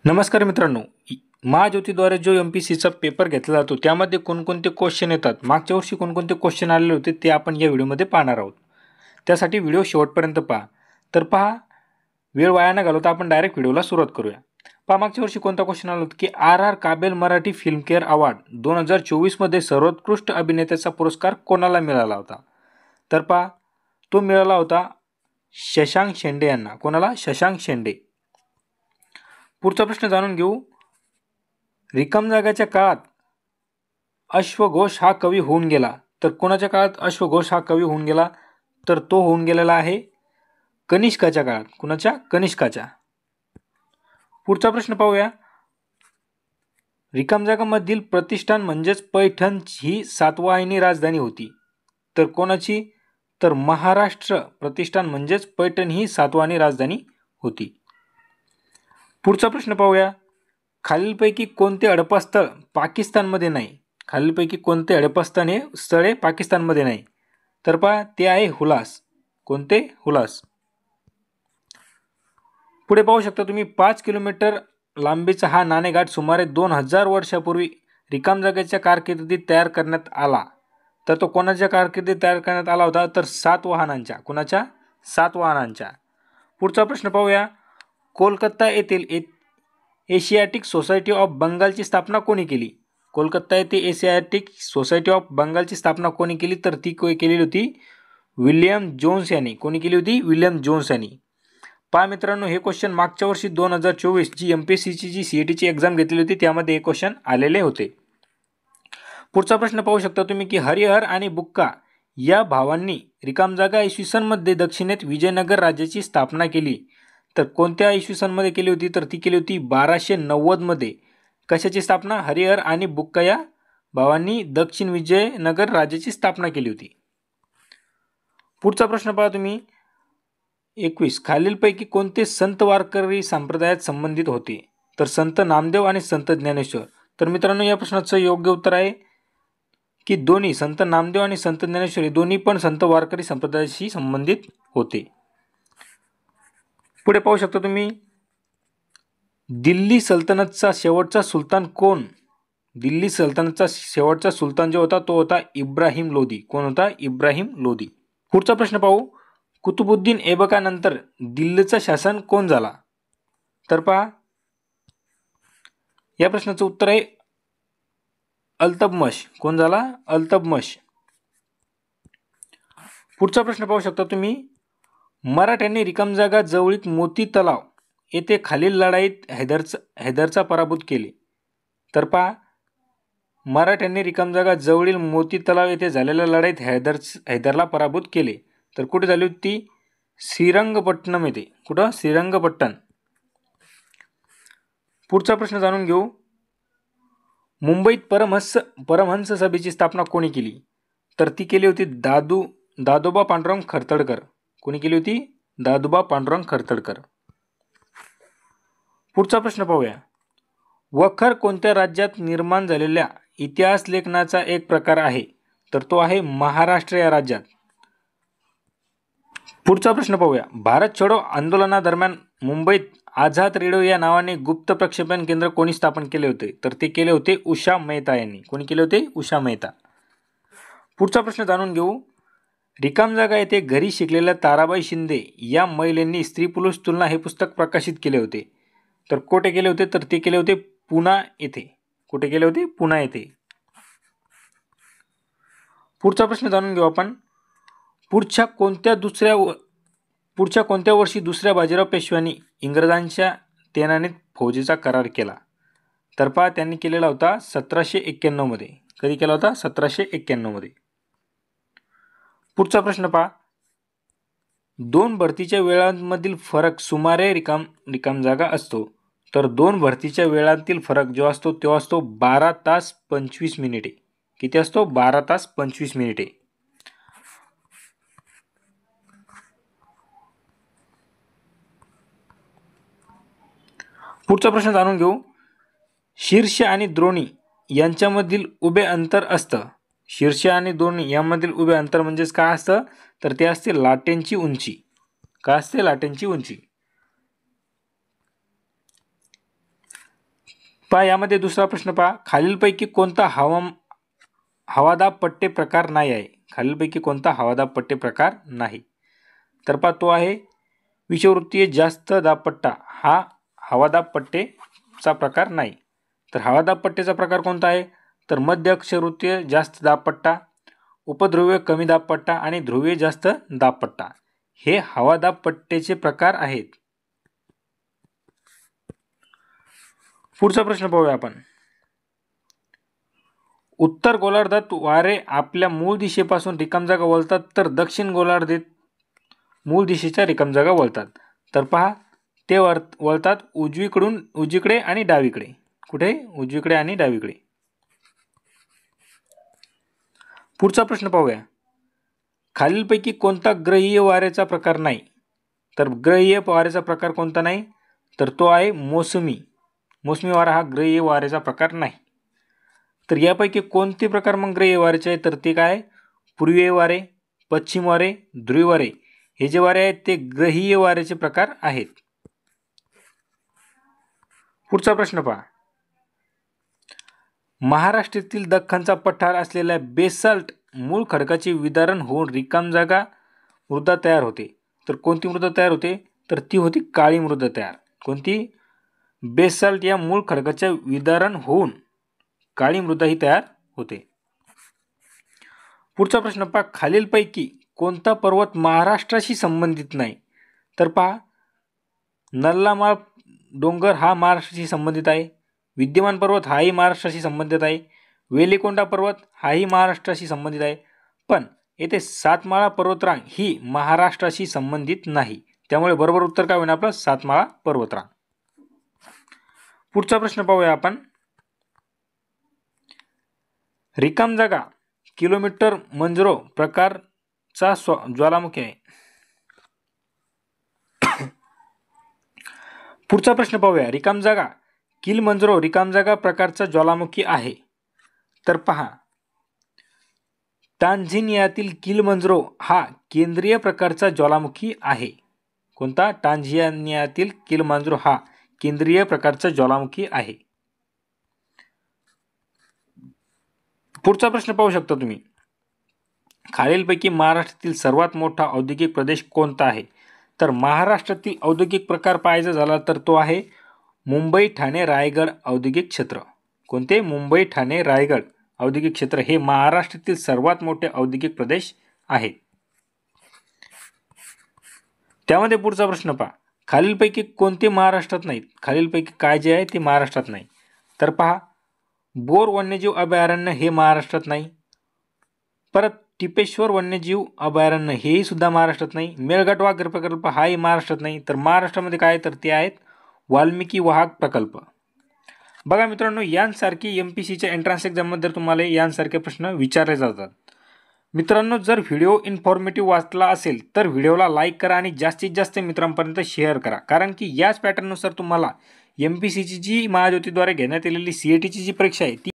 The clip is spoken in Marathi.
नमस्कार मित्रांनो, महाज्योतीद्वारे जो MPSCचा पेपर घेतला जातो त्यामध्ये कोणकोणते क्वेश्चन येतात, मागच्या वर्षी कोणकोणते क्वेश्चन आलेले होते ते आपण या व्हिडिओमध्ये पाहणार आहोत. त्यासाठी व्हिडिओ शेवटपर्यंत पहा. तर पहा, वेळ वाया न घालवता आपण डायरेक्ट व्हिडिओला सुरुवात करूया. पहा, मागच्या वर्षी कोणता क्वेश्चन आला होता की RR Kabel Marathi Filmfare award 2024 मध्ये सर्वोत्कृष्ट अभिनेत्याचा पुरस्कार कोणाला मिळाला होता? तर पहा, तो मिळाला होता शशांक शेंडे यांना. कोणाला? शशांक शेंडे. पुढचा प्रश्न जाणून घेऊ. रिकाम जागाच्या काळात अश्वघोष हा कवी होऊन गेला. तर कोणाच्या काळात अश्वघोष हा कवी होऊन गेला? तर तो होऊन गेलेला आहे कनिष्काच्या काळात. कुणाच्या? कनिष्काच्या. पुढचा प्रश्न पाहूया. रिकाम जागामधील प्रतिष्ठान म्हणजेच पैठण ही सातवाहिनी राजधानी होती. तर कोणाची? तर महाराष्ट्र प्रतिष्ठान म्हणजेच पैठण ही सातवाहिनी राजधानी होती. पुढचा प्रश्न पाहूया. खालीलपैकी कोणते हडप्पा स्थळ पाकिस्तानमध्ये नाही? खालीलपैकी कोणते हडप्पा स्थळे पाकिस्तानमध्ये नाही? तर पहा, ते आहे हुलास. कोणते? हुलास. पुढे पाहू शकता तुम्ही, 5 किलोमीटर लांबीचा हा नाणेघाट सुमारे 2000 वर्षापूर्वी रिकाम जागेच्या कारकिर्दीत तयार करण्यात आला. तर तो कोणाच्या कारकिर्दीत तयार करण्यात आला होता? तर सातवाहनांच्या. कुणाच्या? सातवाहनांच्या. पुढचा प्रश्न पाहूया. कोलकाता येथील एशियाटिक सोसायटी ऑफ बंगालची स्थापना कोणी केली? कोलकाता येथे एशियाटिक सोसायटी ऑफ बंगालची स्थापना कोणी केली? तर ती केलेली होती विल्यम जोन्स यांनी. कोणी केली होती? विल्यम जोन्स यांनी. पहा मित्रांनो, हे क्वेश्चन मागच्या वर्षी 2024 जी MPSCची जी CETची एक्झाम घेतली होती त्यामध्ये हे क्वेश्चन आलेले होते. पुढचा प्रश्न पाहू शकता तुम्ही की हरिहर आणि बुक्का या भावांनी रिकाम जागा इसवी सन मध्ये दक्षिणेत विजयनगर राज्याची स्थापना केली. तर कोणत्या इसवी सन मध्ये केली होती? तर ती केली होती 1290 मध्ये. कशाची स्थापना? हरिहर आणि बुक्का या भावांनी दक्षिण विजयनगर राज्याची स्थापना केली होती. पुढचा प्रश्न पहा तुम्ही. 21. खालीलपैकी कोणते संत वारकरी संप्रदायात संबंधित होते? तर संत नामदेव आणि संत ज्ञानेश्वर. तर मित्रांनो, या प्रश्नाचं योग्य उत्तर आहे की दोन्ही संत नामदेव आणि संत ज्ञानेश्वर दोन्ही पण संत वारकरी संप्रदायाशी संबंधित होते. पुढे पाहू शकता तुम्ही. दिल्ली सल्तनतचा शेवटचा सुलतान कोण? दिल्ली सल्तनतचा शेवटचा सुलतान जो होता तो होता इब्राहिम लोधी. कोण होता? इब्राहिम लोधी. पुढचा प्रश्न पाहू. कुतुबुद्दीन ऐबकानंतर दिल्लीचा शासन कोण झाला? तर पहा, या प्रश्नाचं उत्तर आहे अल्तबमश. कोण झाला? अल्तबमश. पुढचा प्रश्न पाहू शकता तुम्ही. मराठ्यांनी रिकाम जागा जवळील मोती तलाव येथे खालील लढाईत हैदरचा पराभूत केले. तर पहा, मराठ्यांनी रिकाम जागा जवळील मोती तलाव येथे झालेल्या लढाईत हैदरला पराभूत केले. तर कुठे झाली होती? श्रीरंगपट्टणम येथे. कुठं? श्रीरंगपट्टण. पुढचा प्रश्न जाणून घेऊ. मुंबईत परमहंस सभेची स्थापना कोणी केली? तर ती केली होती दादोबा पांडुरंग खरतडकर. कोणी केली होती? दादोबा पांडुरंग खरतडकर. पुढचा प्रश्न पाहूया. वखर कोणत्या राज्यात निर्माण झालेल्या इतिहास लेखनाचा एक प्रकार आहे? तर तो आहे महाराष्ट्र या राज्यात. पुढचा प्रश्न पाहूया. भारत छोडो आंदोलनादरम्यान मुंबईत आझाद रेडिओ या नावाने गुप्त प्रक्षेपण केंद्र कोणी स्थापन केले होते? तर ते केले होते उषा मेहता यांनी. कोणी केले होते? उषा मेहता. पुढचा प्रश्न जाणून घेऊ. रिकाम जागा येथे घरी शिकलेल्या ताराबाई शिंदे या महिलेंनी स्त्री पुरुष तुलना हे पुस्तक प्रकाशित केले होते. तर कुठे केले होते? तर ते केले होते पुणा येथे. कुठे केले होते? पुणा येथे. पुढचा प्रश्न जाणून घेऊ आपण. पुढच्या कोणत्या वर्षी दुसऱ्या बाजीराव पेशव्यांनी इंग्रजांच्या तेनानीत फौजेचा करार केला? तर पहा, त्यांनी केलेला होता 1791 मध्ये. कधी केला होता? 1791 मध्ये. पुढचा प्रश्न पहा. दोन भरतीच्या वेळांमधील फरक सुमारे रिकाम जागा असतो. तर दोन भरतीच्या वेळांतील फरक जो असतो तो असतो 12 तास 25 मिनिटे. किती असतो? 12 तास 25 मिनिटे. पुढचा प्रश्न जाणून घेऊ. शीर्ष आणि द्रोणी यांच्यामधील उभे अंतर असतं. शीर्ष आणि द्रोणी यामधील उभे अंतर म्हणजेच काय असतं? तर ते असते लाटेंची उंची. काय असते? लाटेंची उंची. पहा यामध्ये दुसरा प्रश्न पहा, खालीलपैकी कोणता हवादाब पट्टे प्रकार नाही आहे? खालीलपैकी कोणता हवादाब पट्टे प्रकार नाही? तर पहा तो आहे विषुववृत्तीय जास्त दाबपट्टा, हा हवादाब पट्टेचा प्रकार नाही. तर हवादाब पट्टेचा प्रकार कोणता आहे? तर मध्य अक्षवृत्तीय जास्त दाबपट्टा, उपध्रुवीय कमी दाबपट्टा आणि ध्रुवीय जास्त दाबपट्टा हे हवादाब पट्टेचे प्रकार आहेत. पुढचा प्रश्न पाहूया आपण. उत्तर गोलार्धात वारे आपल्या मूळ दिशेपासून रिकाम जागा वळतात, तर दक्षिण गोलार्धात मूळ दिशेच्या रिकाम जागा वळतात. तर पहा ते वळतात उजवीकडे आणि डावीकडे. कुठे? उजवीकडे आणि डावीकडे. पुढचा प्रश्न पाहूया. खालीलपैकी कोणता ग्रहीय वाऱ्याचा प्रकार नाही? तर ग्रहीय वाऱ्याचा प्रकार कोणता नाही? तर तो आहे मोसमी वारा, हा ग्रहीय वाऱ्याचा प्रकार नाही. तर यापैकी कोणते प्रकार मग ग्रहीय वाऱ्याचे आहे? तर ते काय? पूर्वीय वारे, पश्चिम वारे, ध्रुवीय वारे हे जे वारे आहेत ते ग्रहीय वाऱ्याचे प्रकार आहेत. पुढचा प्रश्न पहा. महाराष्ट्रातील दख्खनचा पठार असलेल्या बेसाल्ट मूळ खडकाचे विदारण होऊन रिकाम जागा मृदा तयार होते. तर कोणती मृदा तयार होते? तर ती होती काळी मृदा तयार. कोणती? बेसाल्ट या मूळ खडकाचे विदारण होऊन काळी मृदा ही तयार होते. पुढचा प्रश्न पहा. खालीलपैकी कोणता पर्वत महाराष्ट्राशी संबंधित नाही? तर पहा नल्लामाळ डोंगर हा महाराष्ट्राशी संबंधित आहे. विद्यमान पर्वत हाही महाराष्ट्राशी संबंधित आहे. वेलीकोंडा पर्वत हाही महाराष्ट्राशी संबंधित आहे. पण येथे सातमाळा पर्वतरांग ही महाराष्ट्राशी संबंधित नाही. त्यामुळे बरोबर उत्तर काय होईल आपलं? सातमाळा पर्वतरांग. पुढचा प्रश्न पाहूया आपण. रिकाम जागा किलोमीटर मंजरो प्रकारचा ज्वालामुखी आहे. पुढचा प्रश्न पाहूया. रिकाम जागा किलिमंजारो रिकाम जागा प्रकारचा ज्वालामुखी आहे. तर पहा टांझानियातील किलिमंजारो हा केंद्रीय प्रकारचा ज्वालामुखी आहे. कोणता? टांझानियातील किलिमंजारो हा केंद्रीय प्रकारचा ज्वालामुखी आहे. पुढचा प्रश्न पाहू शकता तुम्ही. खालीलपैकी महाराष्ट्रातील सर्वात मोठा औद्योगिक प्रदेश कोणता आहे? तर महाराष्ट्रातील औद्योगिक प्रकार पाहायचा झाला तर तो आहे मुंबई ठाणे रायगड औद्योगिक क्षेत्र. कोणते? मुंबई ठाणे रायगड औद्योगिक क्षेत्र हे महाराष्ट्रातील सर्वात मोठे औद्योगिक प्रदेश आहे. त्यामध्ये पुढचा प्रश्न पहा. खालीलपैकी कोणते महाराष्ट्रात नाहीत? खालीलपैकी काय जे आहे ते महाराष्ट्रात नाही. तर पहा बोर वन्यजीव अभयारण्य हे महाराष्ट्रात नाही. परत टिपेश्वर वन्यजीव अभयारण्य हेही सुद्धा महाराष्ट्रात नाही. मेळघाट वाघ प्रकल्प हाही महाराष्ट्रात नाही. तर महाराष्ट्रामध्ये काय? तर ते आहेत वाल्मिकी वाघ प्रकल्प. बघा मित्रांनो, यांसारखी MPSCच्या एंट्रन्स एक्झाममध्ये तुम्हाला यांसारखे प्रश्न विचारले जातात. मित्रांनो, जर व्हिडिओ इन्फॉर्मेटिव्ह वाटला असेल तर व्हिडिओला लाईक करा आणि जास्तीत जास्त मित्रांपर्यंत शेअर करा. कारण की याच पॅटर्ननुसार तुम्हाला MPSCची जी महाज्योतीद्वारे घेण्यात आलेली CETची जी परीक्षा आहे ती